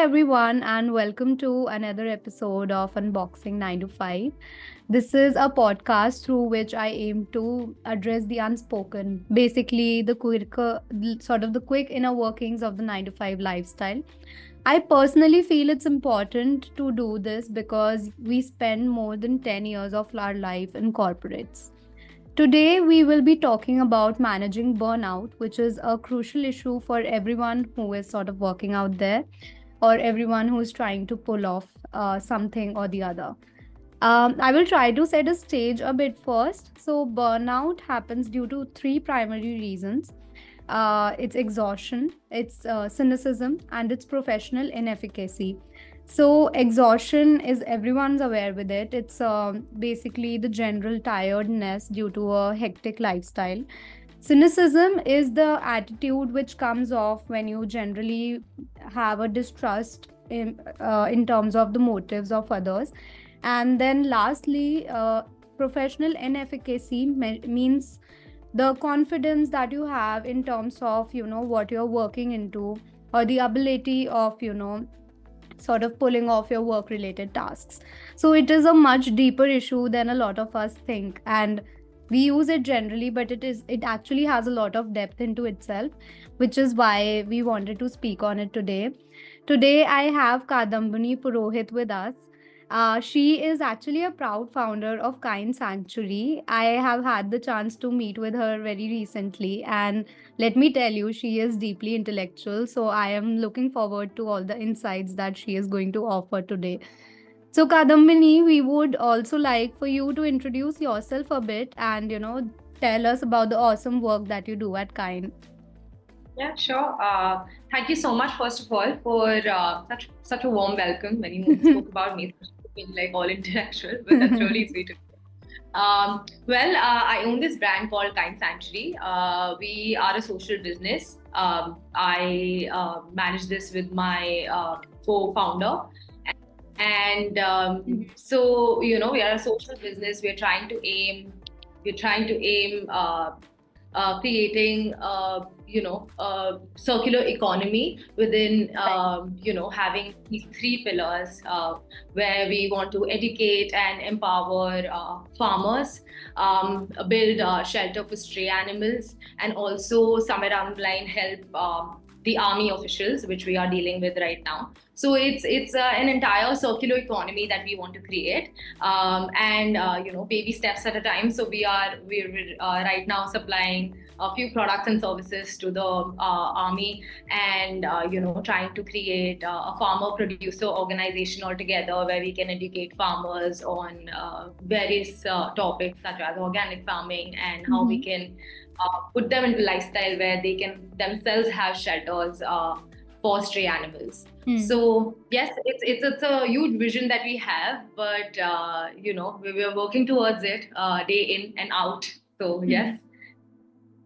everyone, and welcome to another episode of Unboxing 9 to 5. This is a podcast through which I aim to address the unspoken, basically the quick inner workings of the 9 to 5 lifestyle. I personally feel it's important to do this because we spend more than 10 years of our life in corporates. Today, we will be talking about managing burnout, which is a crucial issue for everyone who is sort of working out there or everyone who is trying to pull off something or the other. I will try to set a stage a bit first. So, burnout happens due to three primary reasons. It's exhaustion, it's cynicism, and it's professional inefficacy. So, exhaustion is everyone's aware with it. It's basically the general tiredness due to a hectic lifestyle. Cynicism is the attitude which comes off when you generally have a distrust in terms of the motives of others. And then, lastly, professional inefficacy means the confidence that you have in terms of what you're working into, or the ability of sort of pulling off your work related tasks. So it is a much deeper issue than a lot of us think, and we use it generally, but it actually has a lot of depth into itself, which is why we wanted to speak on it today. I have Kadambini Purohit with us. She is actually a proud founder of Kine Sanctuary. I have had the chance to meet with her very recently, and let me tell you, she is deeply intellectual. So I am looking forward to all the insights that she is going to offer today. So, Kadambini, we would also like for you to introduce yourself a bit and, tell us about the awesome work that you do at Kine. Yeah, sure. Thank you so much, first of all, for such a warm welcome when you spoke about me. Being like all intellectual, but that's really sweet. I own this brand called Kine Sanctuary. We are a social business. I manage this with my co-founder. And so, we are a social business. We're trying to aim creating a circular economy within having these three pillars where we want to educate and empower farmers, build shelter for stray animals, and also somewhere down the line help the army officials, which we are dealing with right now. So it's an entire circular economy that we want to create, and baby steps at a time. So we're right now supplying a few products and services to the army, and trying to create a farmer producer organization altogether where we can educate farmers on various topics such as organic farming and how we can put them into lifestyle where they can themselves have shelters for stray animals. So yes, it's a huge vision that we have, but we're working towards it day in and out. So yes.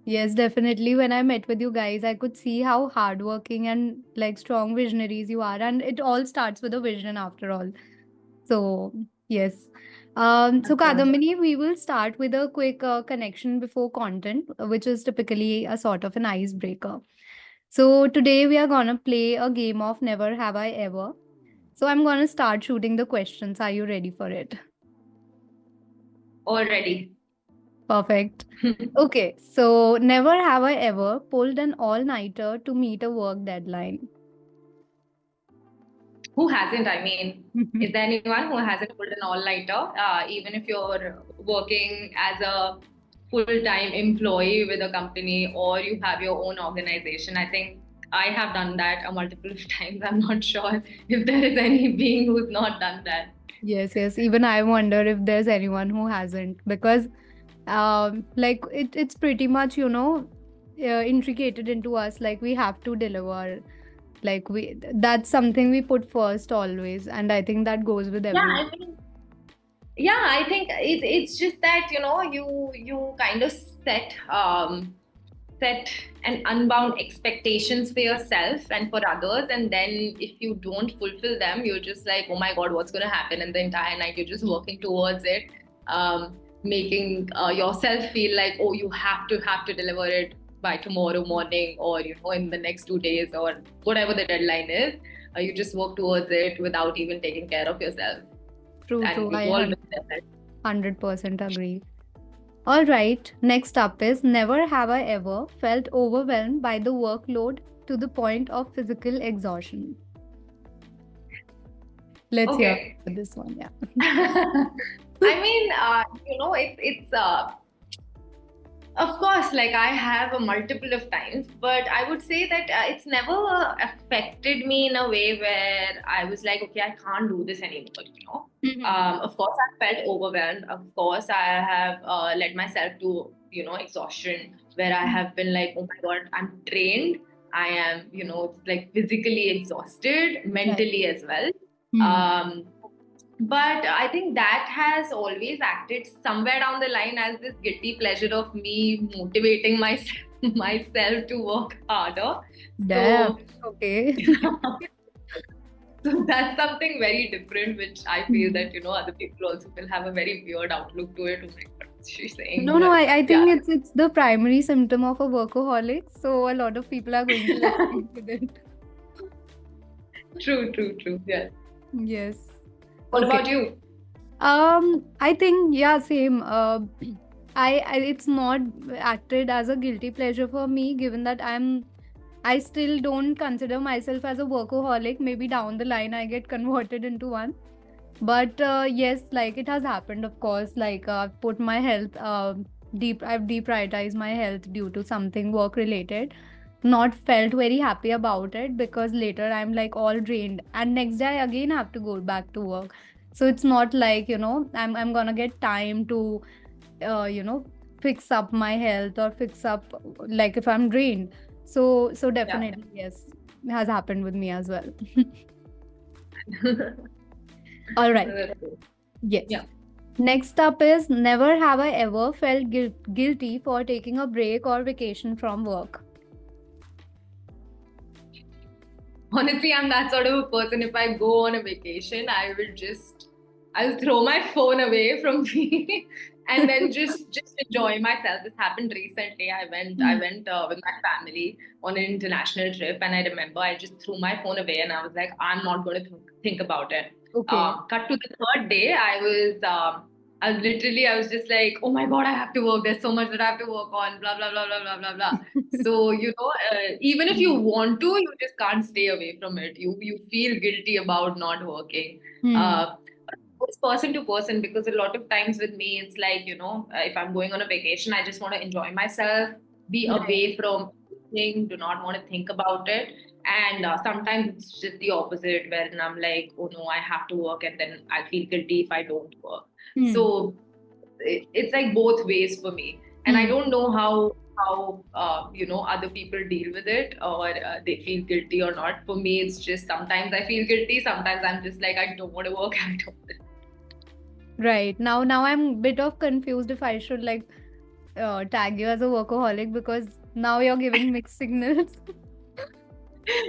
Yes, definitely. When I met with you guys, I could see how hardworking and like strong visionaries you are, and it all starts with a vision after all. So yes. So Kadambini, we will start with a quick connection before content, which is typically a sort of an icebreaker. So today we are gonna play a game of Never Have I Ever. So I'm gonna start shooting the questions. Are you ready for it? Already. Perfect. Okay, so never have I ever pulled an all-nighter to meet a work deadline. Who hasn't? I mean, is there anyone who hasn't pulled an all-nighter? Even if you're working as a full-time employee with a company or you have your own organization, I think I have done that a multiple of times. I'm not sure if there is any being who's not done that. Yes. Even I wonder if there's anyone who hasn't, because like it's pretty much intricated into us. Like we have to deliver. Like that's something we put first always, and I think that goes with everyone. I think it's just that you kind of set and unbound expectations for yourself and for others, and then if you don't fulfill them, you're just like, oh my god, what's going to happen? And the entire night you're just working towards it, making yourself feel like, oh, you have to deliver it by tomorrow morning, or in the next 2 days, or whatever the deadline is. you just work towards it without even taking care of yourself. True, And true. we've I all been there. 100% agree. All right. Next up is never have I ever felt overwhelmed by the workload to the point of physical exhaustion. Let's hear Okay. this one. Yeah. I mean, it's of course, like I have a multiple of times, but I would say that it's never affected me in a way where I was like, okay, I can't do this anymore. Of course, I felt overwhelmed. Of course, I have led myself to, exhaustion, where I have been like, oh my God, I'm drained. I am, like physically exhausted, mentally as well. Um, but I think that has always acted somewhere down the line as this guilty pleasure of me motivating myself to work harder. Damn. So, Okay. so that's something very different, which I feel that other people also will have a very weird outlook to it. Oh my God, what's she saying? No, But I yeah, think it's the primary symptom of a workaholic. So a lot of people are going to resonate with it. true. Yes. Yes. What Okay. about you? I think yeah, same. I it's not acted as a guilty pleasure for me, given that I still don't consider myself as a workaholic. Maybe down the line I get converted into one. But yes, like it has happened, of course. Like I've put my health I've deprioritized my health due to something work related. Not felt very happy about it because later I'm like all drained, and next day I again have to go back to work. So it's not like I'm gonna get time to fix up my health or fix up like if I'm drained. So definitely yes, it has happened with me as well. All right. Yes. Yeah. Next up is never have I ever felt guilty for taking a break or vacation from work. Honestly, I'm that sort of a person. If I go on a vacation, I'll throw my phone away from me and then just enjoy myself. This happened recently. I went with my family on an international trip, and I remember I just threw my phone away, and I was like, I'm not going to think about it. Okay. Cut to the third day, I was just like, oh my God, I have to work. There's so much that I have to work on, blah, blah, blah, blah, blah, blah, blah. So, even if you want to, you just can't stay away from it. You feel guilty about not working. It's person to person, because a lot of times with me, it's like, if I'm going on a vacation, I just want to enjoy myself, be away from everything, do not want to think about it. And sometimes it's just the opposite, where I'm like, oh no, I have to work, and then I feel guilty if I don't work. So it's like both ways for me, and I don't know how other people deal with it, or they feel guilty or not. For me, it's just sometimes I feel guilty, sometimes I'm just like, I don't want to work, I don't. Right. Now I'm a bit of confused if I should like tag you as a workaholic, because now you're giving mixed signals.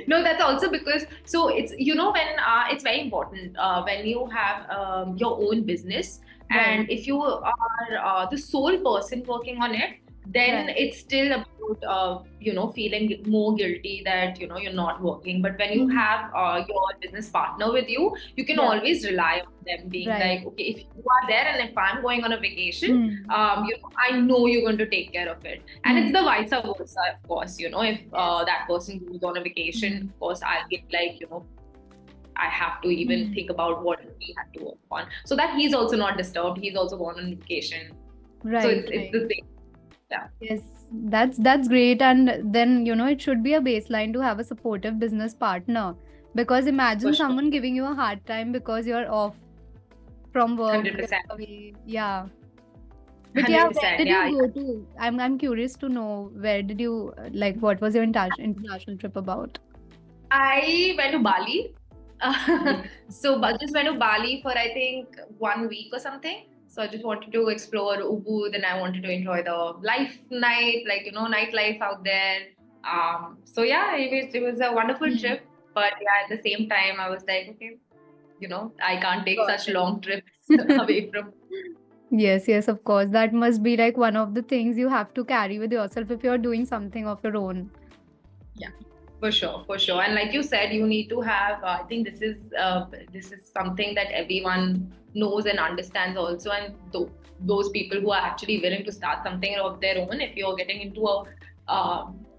No, that's also because, so it's when it's very important when you have your own business, and if you are the sole person working on it, then it's still about feeling more guilty that you're not working. But when you have your business partner with you, you can always rely on them being like, okay, if you are there and if I'm going on a vacation, I know you're going to take care of it. And it's the vice versa, of course. If that person goes on a vacation, of course I'll be like, I have to even think about what we have to work on, so that he's also not disturbed. He's also gone on vacation. So it's the same. Yeah. Yes, that's great. And then it should be a baseline to have a supportive business partner, because imagine someone giving you a hard time because you're off from work. 100%. Yeah. But yeah, where did you go to? I'm curious to know, where did you, like, what was your international trip about? I went to Bali. So I just went to Bali for I think 1 week or something. So I just wanted to explore Ubud, and I wanted to enjoy the nightlife out there. So yeah, it was a wonderful trip. But yeah, at the same time, I was like, okay, I can't take such long trips away from. Yes, of course. That must be like one of the things you have to carry with yourself if you're doing something of your own. Yeah. For sure, for sure. And like you said, you need to have. I think this is something that everyone knows and understands also. And those people who are actually willing to start something of their own, if you're getting into a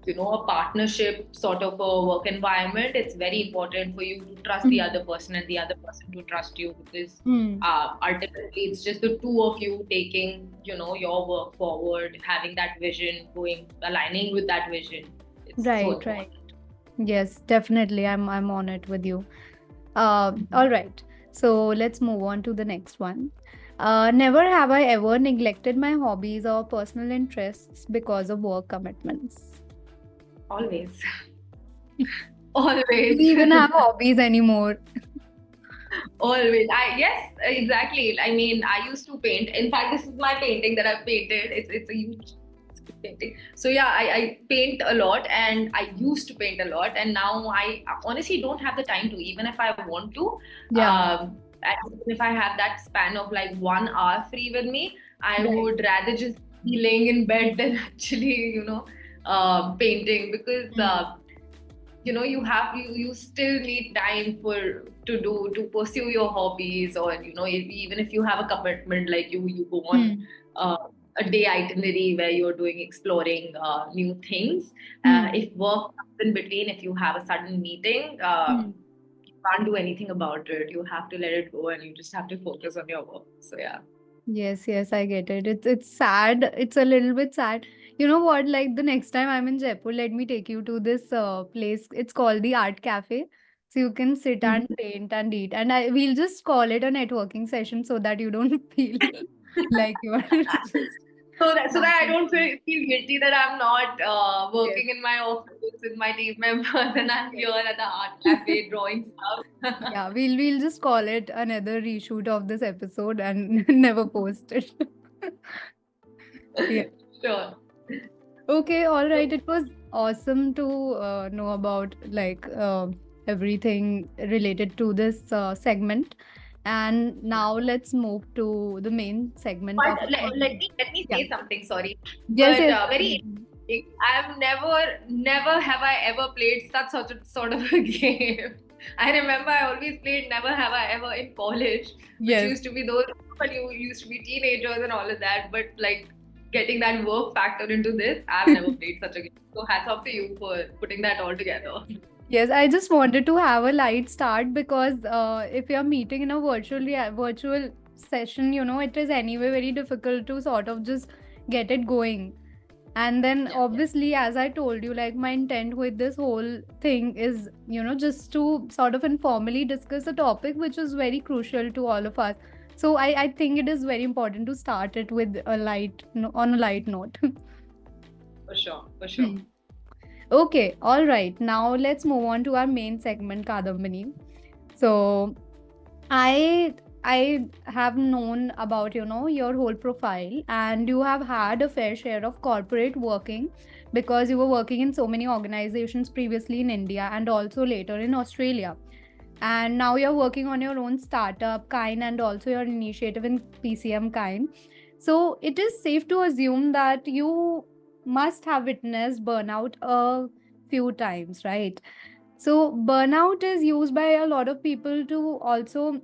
a partnership sort of a work environment, it's very important for you to trust the Mm. other person and the other person to trust you, because Mm. ultimately it's just the two of you taking your work forward, having that vision, going aligning with that vision. It's so Right, right. important. Yes, definitely. I'm on it with you. All right. So let's move on to the next one. Never have I ever neglected my hobbies or personal interests because of work commitments. Always. Do Always. we even have hobbies anymore? Always. Yes, exactly. I mean, I used to paint. In fact, this is my painting that I've painted. It's a huge painting. So yeah, I paint a lot, and I used to paint a lot, and now I honestly don't have the time to, even if I want to. Yeah, And even if I have that span of like 1 hour free with me, I right. would rather just be laying in bed than actually, painting, because Mm. you still need time to pursue your hobbies, or even if you have a commitment, like you go on Mm. uh, a day itinerary where you're doing exploring new things. Mm. If work comes in between, if you have a sudden meeting, Mm. you can't do anything about it. You have to let it go, and you just have to focus on your work. So yeah. Yes, yes, I get it. It's sad. It's a little bit sad. You know what? Like the next time I'm in Jaipur, let me take you to this place. It's called the Art Cafe. So you can sit and paint and eat. And we'll just call it a networking session so that you don't feel like you're just So that I don't working. feel guilty that I'm not Yes, working in my office with my team members, and I'm yes. here at the art cafe drawing stuff. Yeah, we'll just call it another reshoot of this episode and never post it. Yeah. Sure. Okay, all right. So It was awesome to know about everything related to this segment. And yeah. now let's move to the main segment But of our let me yeah. say something. Sorry, Yes, but yes. very interesting. I've never have I ever played such a sort of a game. I remember I always played Never Have I Ever in college, which Yes. used to be those when you used to be teenagers and all of that. But like getting that work factor into this, I've never played such a game. So hats off to you for putting that all together. Yes, I just wanted to have a light start because if you're meeting in a virtual session, it is anyway very difficult to sort of just get it going. And then Yeah. obviously, as I told you, like my intent with this whole thing is, just to sort of informally discuss a topic which is very crucial to all of us. So I think it is very important to start it with a light, on a light note. For sure, for sure. Hmm. Okay, all right. Now let's move on to our main segment, Kadambini. So I I have known about your whole profile, and you have had a fair share of corporate working because you were working in so many organizations previously in India and also later in Australia. And now you're working on your own startup Kine and also your initiative in PCM Kine. So it is safe to assume that you must have witnessed burnout a few times, right? So burnout is used by a lot of people to also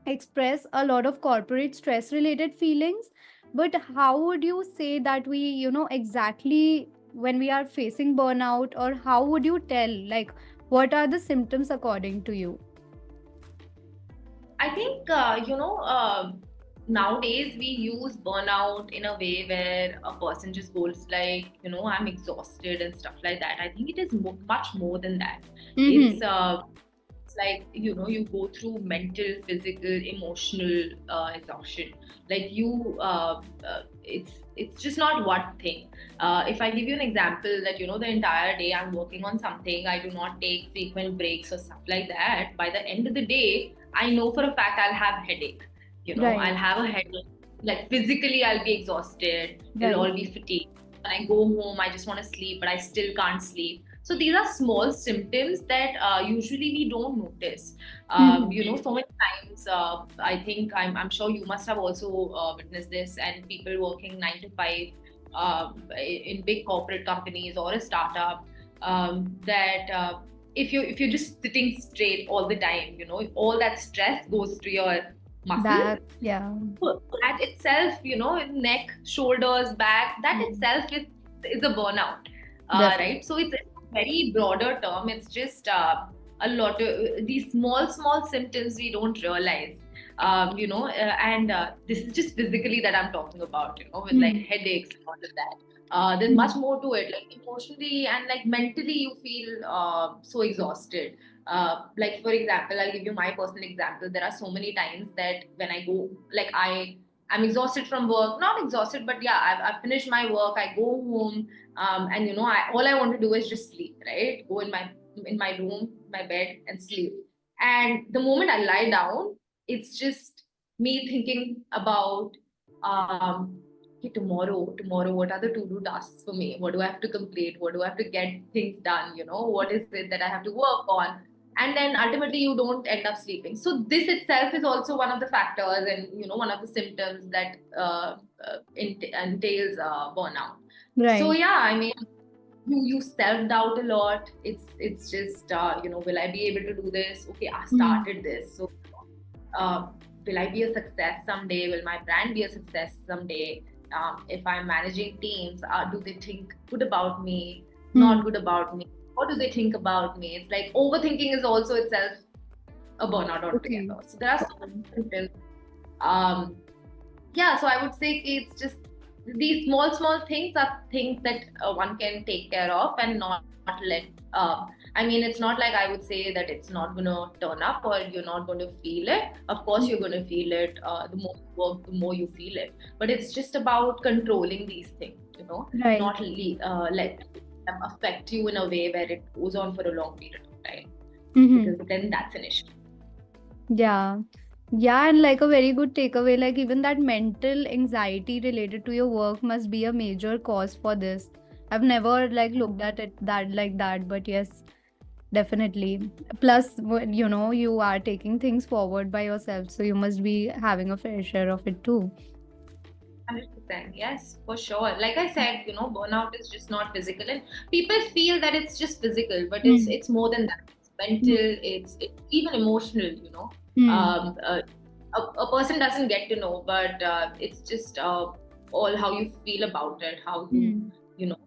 express a lot of corporate stress related feelings. But how would you say that we exactly when we are facing burnout, or how would you tell, like, what are the symptoms according to you? I think, nowadays we use burnout in a way where a person just goes like, I'm exhausted and stuff like that. I think it is much more than that. It's Mm-hmm. it's like, you go through mental, physical, emotional exhaustion. Like it's just not one thing. If I give you an example that, the entire day I'm working on something, I do not take frequent breaks or stuff like that. By the end of the day, I know for a fact I'll have headache. Right, I'll have a headache. Like physically, I'll be exhausted. It'll right. all be fatigued. When I go home, I just want to sleep, but I still can't sleep. So these are small symptoms that usually we don't notice. Mm-hmm. So many times, I think I'm sure you must have also witnessed this, and people working 9 to 5 in big corporate companies or a startup. that if you're just sitting straight all the time, all that stress goes to your muscles. Yeah. So that itself, neck, shoulders, back, that Mm. itself is a burnout, right? Definitely. So it's a very broader term. It's just a lot of these small symptoms we don't realize. And this is just physically that I'm talking about, with like Mm. headaches and all of that. There's much Mm. more to it. Like emotionally and like mentally, you feel so exhausted. Like for example, I'll give you my personal example. There are so many times that when I go, like I'm exhausted from work, not exhausted, but yeah, I've finished my work. I go home, and all I want to do is just sleep, right? Go in my room, my bed, and sleep. And the moment I lie down, it's just me thinking about okay, tomorrow, what are the to-do tasks for me? What do I have to complete? What do I have to get things done? What is it that I have to work on? And then ultimately you don't end up sleeping. So this itself is also one of the factors, and one of the symptoms that entails burnout. So Right. yeah, I mean, you self-doubt a lot. It's just will I be able to do this? Okay, I Mm. started this, so uh, will I be a success someday? Will my brand be a success someday? If I'm managing teams, do they think good about me, not Mm. good about me? What do they think about me? It's like overthinking is also itself a burnout Okay. altogether. So there are so many symptoms. Um, yeah, so I would say it's just these small things are things that one can take care of and not let. I mean, it's not like I would say that it's not going to turn up or you're not going to feel it. Of course, you're going to feel it. The more you work, the more you feel it. But it's just about controlling these things, Right. not let them affect you in a way where it goes on for a long period of time, Mm-hmm. because then that's an issue. Yeah. Yeah, and like a very good takeaway, like even that mental anxiety related to your work must be a major cause for this. I've never like looked at it that like that, but yes, definitely. Plus, you are taking things forward by yourself, so you must be having a fair share of it too. 100%. Yes, for sure. Like I said, burnout is just not physical, and people feel that it's just physical, but it's Mm. it's more than that. It's Mm. mental. It's even emotional. Mm. Um, uh, a person doesn't get to know, but it's just all how you feel about it, how you Mm. you know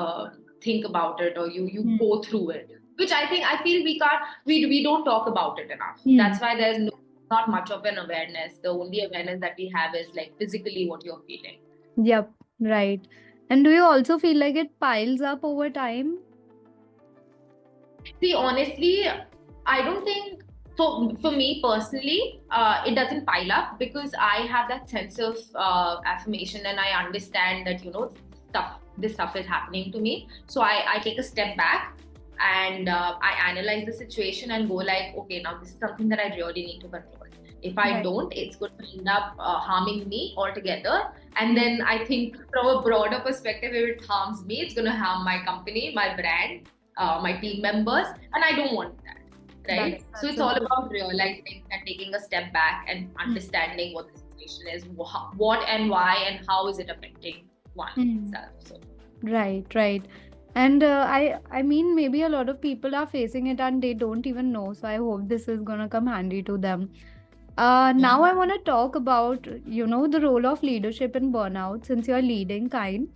uh, think about it, or you Mm. go through it, which I feel we don't talk about it enough. Mm. That's why there's not much of an awareness. The only awareness that we have is like physically what you're feeling. Yep, right. And do you also feel like it piles up over time? See, honestly, I don't think, for me personally, it doesn't pile up because I have that sense of affirmation, and I understand that this stuff is happening to me. So I take a step back, and I analyze the situation and go like, okay, now this is something that I really need to control. If I Right. don't, it's going to end up harming me altogether. And Mm. then I think from a broader perspective, if it harms me, it's going to harm my company, my brand, my team members, and I don't want that, That's right? So that's it's a all good. about realizing and taking a step back and Mm. understanding what the situation is, what and why, and how is it affecting one Mm. itself. So Right, right. And I mean, maybe a lot of people are facing it and they don't even know. So I hope this is gonna come handy to them. Now I want to talk about, the role of leadership in burnout since you're leading kind.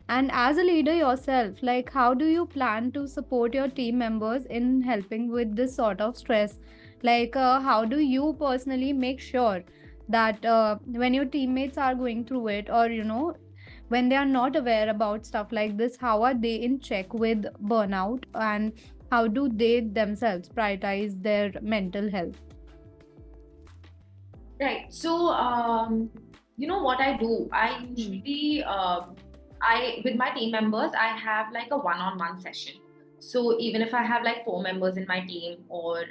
And as a leader yourself, like how do you plan to support your team members in helping with this sort of stress? Like, how do you personally make sure that when your teammates are going through it, or when they are not aware about stuff like this, how are they in check with burnout, and how do they themselves prioritize their mental health? right. So what I do, I Hmm. usually I with my team members, I have like a one-on-one session. So even if I have like four members in my team, or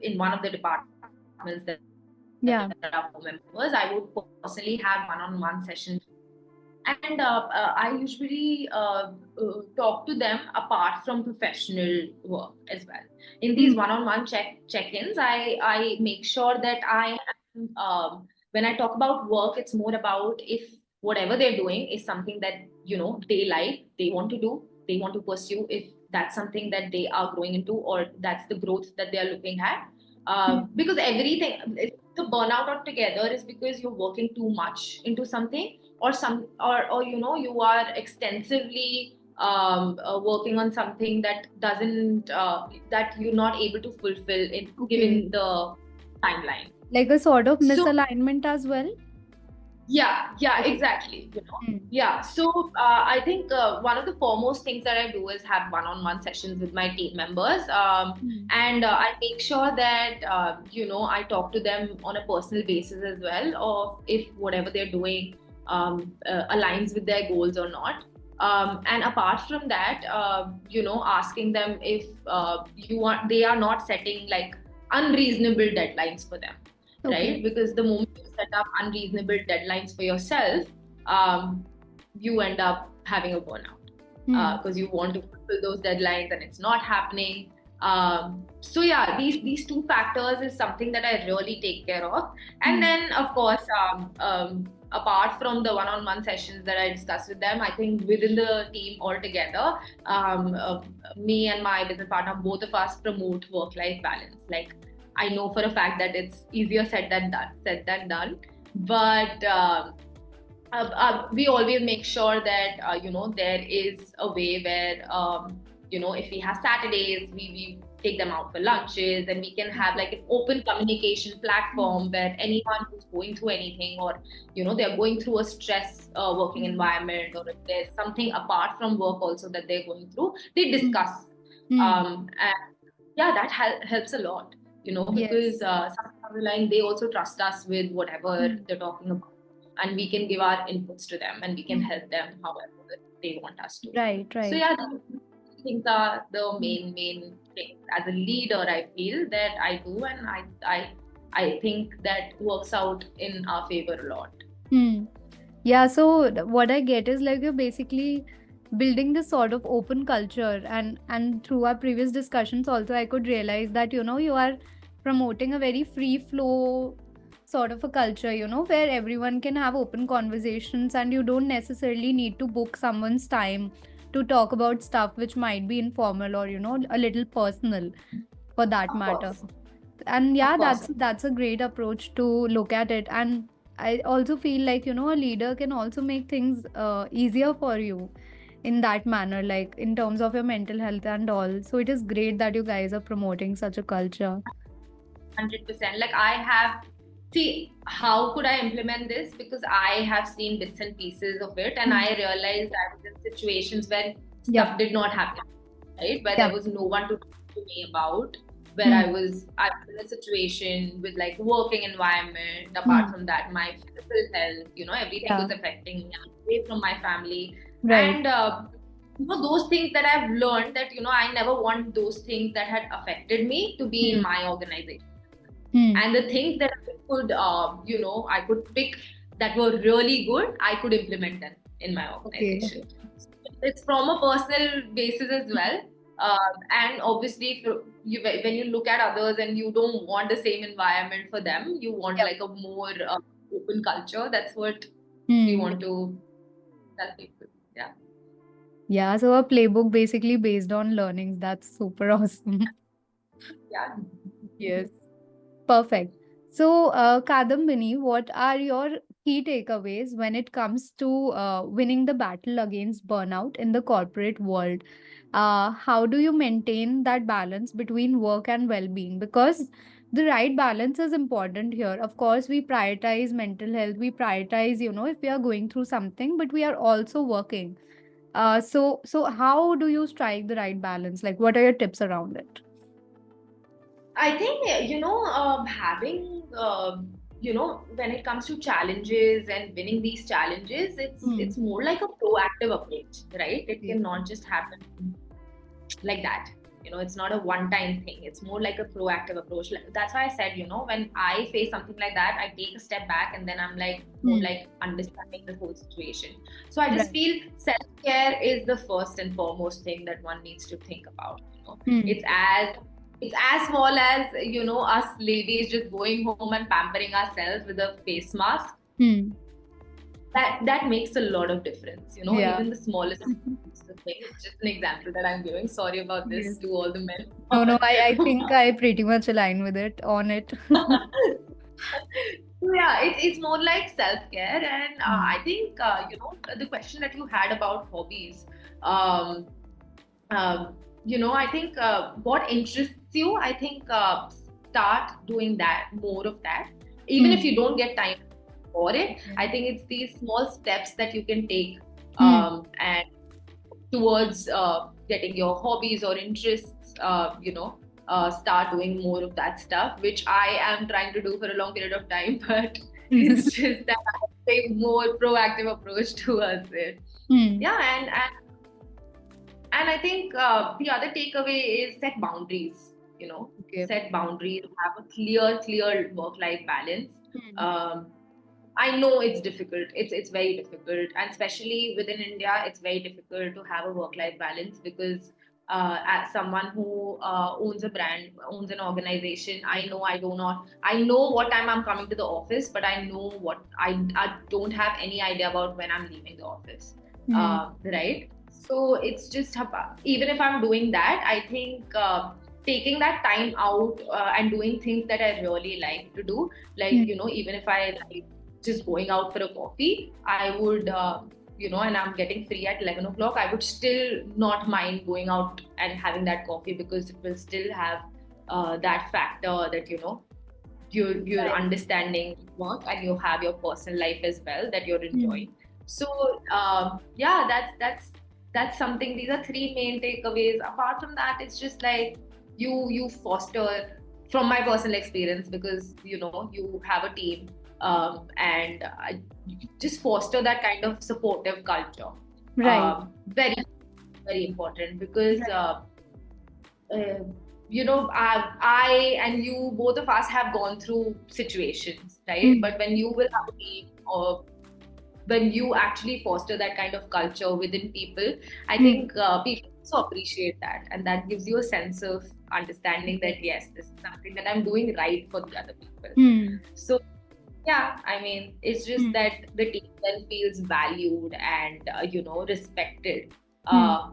in one of the departments there are four members, I would Yeah. personally have one-on-one session with them. And I usually talk to them apart from professional work as well. In these Hmm. one-on-one check-ins, I make sure that I am, when I talk about work, it's more about if whatever they're doing is something that they like, they want to do. they want to pursue, if that's something that they are growing into, or that's the growth that they are looking at. Because everything, the burnout altogether is because you're working too much into something, or you are extensively working on something that doesn't that you're not able to fulfill in Okay. given the timeline. Like a sort of So misalignment as well. yeah, Okay. exactly. Hmm. Yeah. So I think one of the foremost things that I do is have one-on-one sessions with my team members, Hmm. and I make sure that I talk to them on a personal basis as well, of if whatever they're doing aligns with their goals or not. And apart from that, asking them if they are not setting like unreasonable deadlines for them, Okay. right? Because the moment you set up unreasonable deadlines for yourself, um, you end up having a burnout Hmm. because you want to fulfill those deadlines and it's not happening. So yeah, these two factors is something that I really take care of. And Hmm. then of course, apart from the one-on-one sessions that I discuss with them, I think within the team altogether, me and my business partner, both of us promote work-life balance. Like, I know for a fact that it's easier said than done, but we always make sure that there is a way where if we have Saturdays, we take them out for lunches, and we can have like an open communication Hmm. platform where anyone who's going through anything, or they're going through a stress working Hmm. environment, or if there's something apart from work also that they're going through, they Hmm. discuss. Hmm. And yeah, that helps a lot, because Yes. sometimes down the line they also trust us with whatever Hmm. they're talking about, and we can give our inputs to them, and we can Hmm. help them however they want us to. Right. So Right. yeah, these things are the Hmm. main things as a leader I feel that I do, and I think that works out in our favor a lot. Hmm. Yeah, so what I get is like you're basically building this sort of open culture, and through our previous discussions also I could realize that you are promoting a very free flow sort of a culture, where everyone can have open conversations, and you don't necessarily need to book someone's time to talk about stuff which might be informal or a little personal for that Of matter. course, And of yeah, course. that's a great approach to look at it. And I also feel like a leader can also make things easier for you in that manner, like in terms of your mental health and all. So it is great that you guys are promoting such a culture. 100%. Like, I have, see, how could I implement this? Because I have seen bits and pieces of it, and Hmm. I realized I was in situations where Yep. stuff did not happen, right? Where there Yep. was no one to talk to me about. Where Hmm. I was in a situation with like working environment. Apart Hmm. from that, my physical health, everything Yeah. was affecting me. I'm away from my family, Right. and those things that I've learned, that I never want those things that had affected me to be in Hmm. my organization. Hmm. And the things that I could pick that were really good, I could implement them in my Okay. organization. So it's from a personal basis as well. And obviously, when you look at others and you don't want the same environment for them, you want Yep. like a more open culture. That's what we Hmm. want to tell people. Yeah. Yeah, so a playbook basically based on learnings. That's super awesome. Yeah. Yes. Perfect. So, Kadambini, what are your key takeaways when it comes to winning the battle against burnout in the corporate world? How do you maintain that balance between work and well-being? Because the right balance is important here. Of course, we prioritize mental health. We prioritize, if we are going through something, but we are also working. So how do you strike the right balance? Like, what are your tips around it? I think, having, when it comes to challenges and winning these challenges, Hmm. it's more like a proactive approach, right? It Okay. cannot just happen like that. It's not a one-time thing. It's more like a proactive approach. That's why I said, when I face something like that, I take a step back, and then I'm like more Hmm. like understanding the whole situation. So I just Right. feel self-care is the first and foremost thing that one needs to think about. Hmm. It's as small as us ladies just going home and pampering ourselves with a face mask, Hmm. that makes a lot of difference. Yeah. Even the smallest thing. It's just an example that I'm giving. Sorry about this Yes. to all the men. No, I think I pretty much align with it on it. So yeah, it's more like self-care, and Mm. I think the question that you had about hobbies, um, I think what interests you, I think start doing that, more of that, even if Mm. you don't get time for it. Okay. I think it's these small steps that you can take, Mm. and towards getting your hobbies or interests, start doing more of that stuff, which I am trying to do for a long period of time, but it's just that I take more proactive approach towards it. Mm. Yeah, and I think the other takeaway is set boundaries. Okay. Set boundaries, have a clear work-life balance. Mm. Um, I know it's difficult. It's very difficult, and especially within India, it's very difficult to have a work-life balance because as someone who owns a brand, owns an organization, I know what time I'm coming to the office, but I know what I don't have any idea about when I'm leaving the office, Mm. right? So it's just even if I'm doing that, I think taking that time out and doing things that I really like to do, like Mm. even if I like just going out for a coffee, I would, and I'm getting free at 11 o'clock, I would still not mind going out and having that coffee because it will still have that factor that, you're Right. understanding work and you have your personal life as well that you're Mm. enjoying. So, yeah, that's something. These are three main takeaways. Apart from that, it's just like you foster, from my personal experience, because you have a team, and just foster that kind of supportive culture. Right. Very very important because Right. uh, I and you, both of us have gone through situations, right? Mm. But when you will have a team, or when you actually foster that kind of culture within people, I Mm. think people also appreciate that, and that gives you a sense of understanding Yes. that yes, this is something that I'm doing right for the other people. Mm. So yeah, I mean, it's just Mm. that the team then feels valued and respected. Mm. Uh,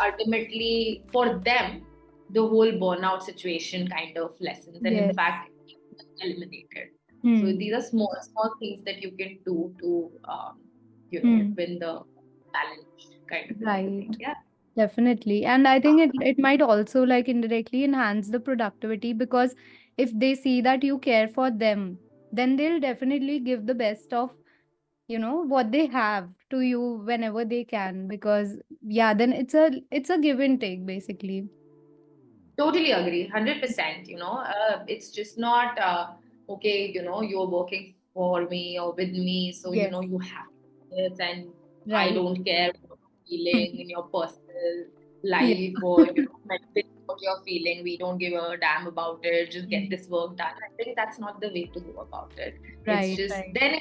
Ultimately, for them, the whole burnout situation kind of lessens, and in Yes. fact, eliminated. So Mm. these are small things that you can do to Mm. win the challenge, kind of a Right. thing. Yeah. Definitely. And I think it might also like indirectly enhance the productivity because if they see that you care for them, then they'll definitely give the best of, what they have to you whenever they can. Because yeah, then it's a give and take basically. Totally agree, 100%. It's just not okay. You're working for me or with me, so Yes. you have this, and I Right. don't care what you're feeling in your personal Yeah. life, or mentally what you're feeling. We don't give a damn about it. Just get Mm. this work done. I think that's not the way to go about it. It's Right, just right. then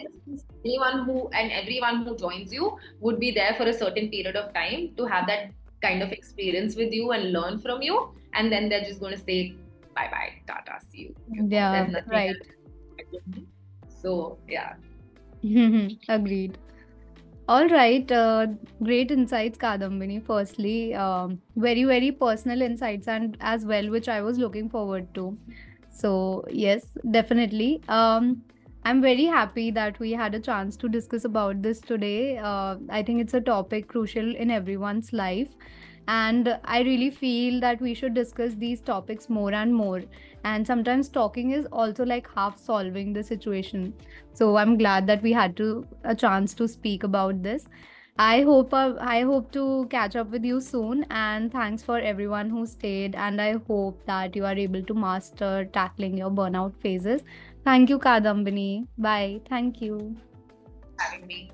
anyone who and everyone who joins you would be there for a certain period of time to have that kind of experience with you and learn from you, and then they're just going to say bye bye, tata, see you. Yeah, There's nothing right. else. So yeah. Agreed. All right. Great insights, Kadambini. Firstly, very, very personal insights and as well, which I was looking forward to. So yes, definitely. I'm very happy that we had a chance to discuss about this today. I think it's a topic crucial in everyone's life. And I really feel that we should discuss these topics more and more. And sometimes talking is also like half solving the situation. So I'm glad that we had a chance to speak about this. I hope to catch up with you soon, and thanks for everyone who stayed, and I hope that you are able to master tackling your burnout phases. Thank you, Kadambini. Bye. Thank you. Having me.